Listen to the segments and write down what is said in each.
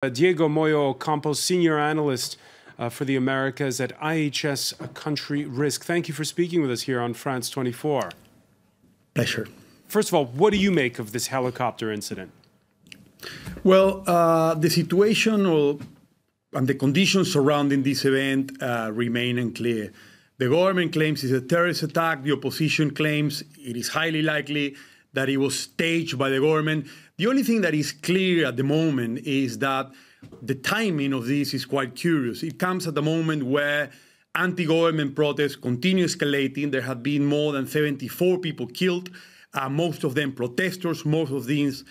Diego Moyo Campos, senior analyst for the Americas at IHS Country Risk. Thank you for speaking with us here on France 24. Pleasure. First of all, what do you make of this helicopter incident? Well, the situation and the conditions surrounding this event remain unclear. The government claims it's a terrorist attack. The opposition claims it is highly likely that it was staged by the government. The only thing that is clear at the moment is that the timing of this is quite curious. It comes at the moment where anti-government protests continue escalating. There have been more than 74 people killed, most of them protesters, most of these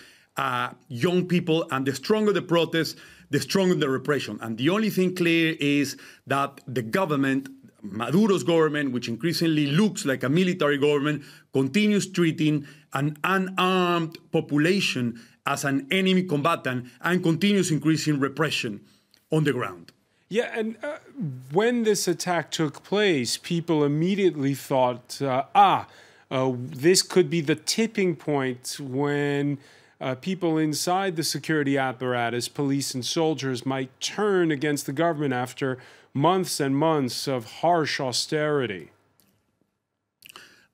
young people. And the stronger the protests, the stronger the repression. And the only thing clear is that the government, Maduro's government, which increasingly looks like a military government, continues treating an unarmed population as an enemy combatant and continues increasing repression on the ground. Yeah, and when this attack took place, people immediately thought, this could be the tipping point when people inside the security apparatus, police and soldiers, might turn against the government after months and months of harsh austerity.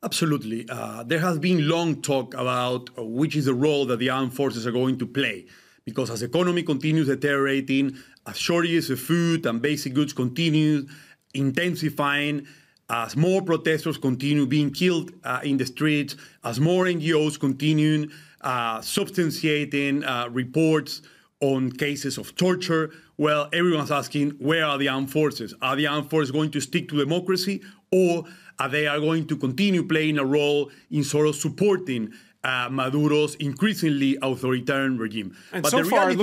Absolutely. There has been long talk about which is the role that the armed forces are going to play. Because as the economy continues deteriorating, as shortages of food and basic goods continue intensifying, as more protesters continue being killed in the streets, as more NGOs continue substantiating reports on cases of torture, well, everyone's asking, where are the armed forces? Are the armed forces going to stick to democracy, or are they going to continue playing a role in sort of supporting Maduro's increasingly authoritarian regime? And but so far, it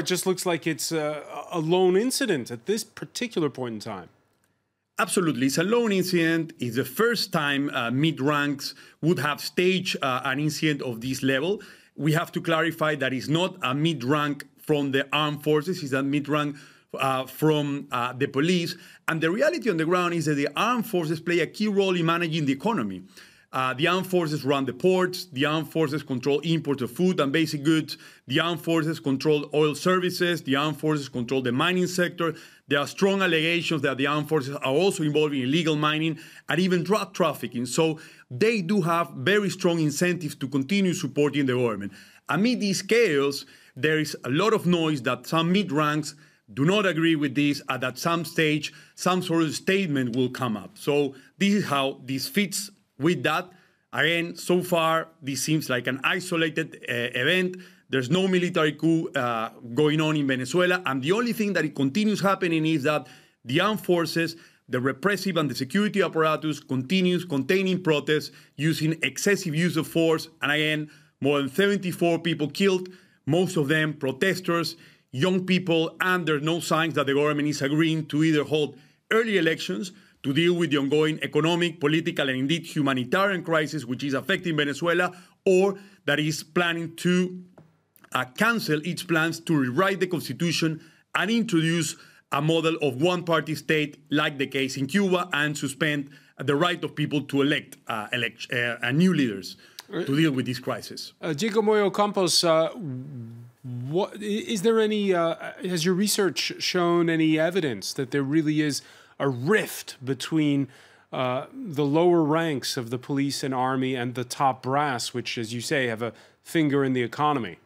just looks like it's a lone incident at this particular point in time. Absolutely. It's a lone incident. It's the first time mid-ranks would have staged an incident of this level. We have to clarify that it's not a mid-rank from the armed forces. It's a mid-rank from the police. And the reality on the ground is that the armed forces play a key role in managing the economy. The armed forces run the ports. The armed forces control imports of food and basic goods. The armed forces control oil services. The armed forces control the mining sector. There are strong allegations that the armed forces are also involved in illegal mining and even drug trafficking. So they do have very strong incentives to continue supporting the government. Amid this chaos, there is a lot of noise that some mid-ranks do not agree with this, and at some stage, some sort of statement will come up. So this is how this fits with that. Again, so far, this seems like an isolated event. There's no military coup going on in Venezuela. And the only thing that it continues happening is that the armed forces, the repressive and the security apparatus continues containing protests, using excessive use of force. And again, more than 74 people killed, most of them protesters, young people, and there's no signs that the government is agreeing to either hold early elections to deal with the ongoing economic, political, and indeed humanitarian crisis which is affecting Venezuela, or that is planning to cancel its plans to rewrite the constitution and introduce a model of one-party state like the case in Cuba and suspend the right of people to elect new leaders to deal with this crisis. Diego Moyo Campos, what is there any? Has your research shown any evidence that there really is a rift between the lower ranks of the police and army and the top brass, which, as you say, have a finger in the economy?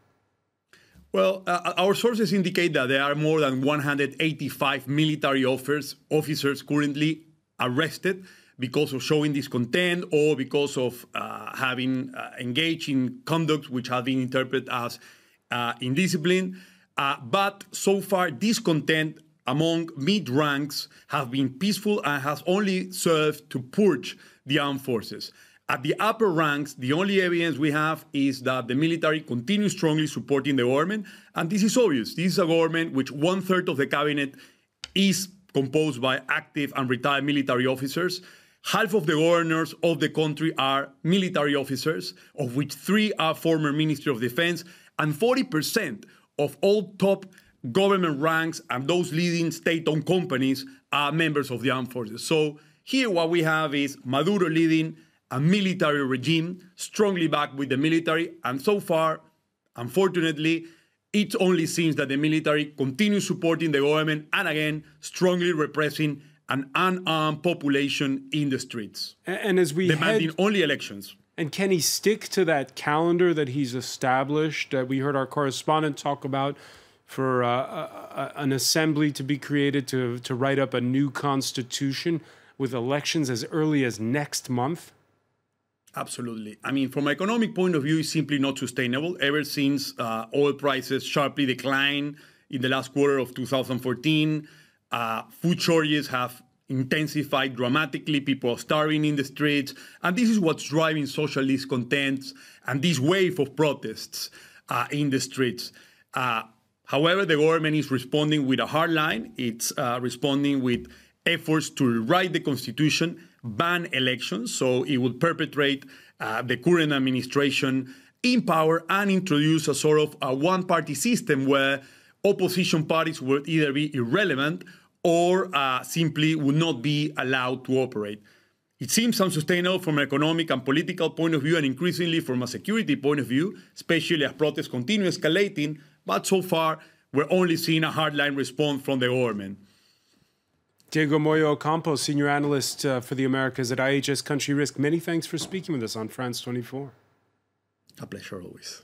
Well, our sources indicate that there are more than 185 military officers currently arrested because of showing discontent or because of having engaged in conduct which have been interpreted as indiscipline. But so far, discontent among mid-ranks have been peaceful and has only served to purge the armed forces. At the upper ranks, the only evidence we have is that the military continues strongly supporting the government. And this is obvious. This is a government which 1/3 of the cabinet is composed by active and retired military officers. Half of the governors of the country are military officers, of which 3 are former Ministry of Defense, and 40% of all top government ranks and those leading state-owned companies are members of the armed forces. So here what we have is Maduro leading a military regime, strongly backed with the military, and so far, unfortunately, it only seems that the military continues supporting the government and again strongly repressing an unarmed population in the streets, And as we demanding head, only elections. and can he stick to that calendar that he's established? We heard our correspondent talk about for an assembly to be created to write up a new constitution with elections as early as next month. Absolutely. I mean, from an economic point of view, it's simply not sustainable. Ever since oil prices sharply declined in the last quarter of 2014, food shortages have intensified dramatically. People are starving in the streets. And this is what's driving social discontent and this wave of protests in the streets. However, the government is responding with a hard line. It's responding with efforts to rewrite the constitution, ban elections, so it will perpetrate the current administration in power and introduce a sort of a one-party system where opposition parties would either be irrelevant or simply would not be allowed to operate. It seems unsustainable from an economic and political point of view and increasingly from a security point of view, especially as protests continue escalating, but so far we're only seeing a hardline response from the government. Diego Moyo Ocampo, senior analyst for the Americas at IHS Country Risk. Many thanks for speaking with us on France 24. A pleasure always.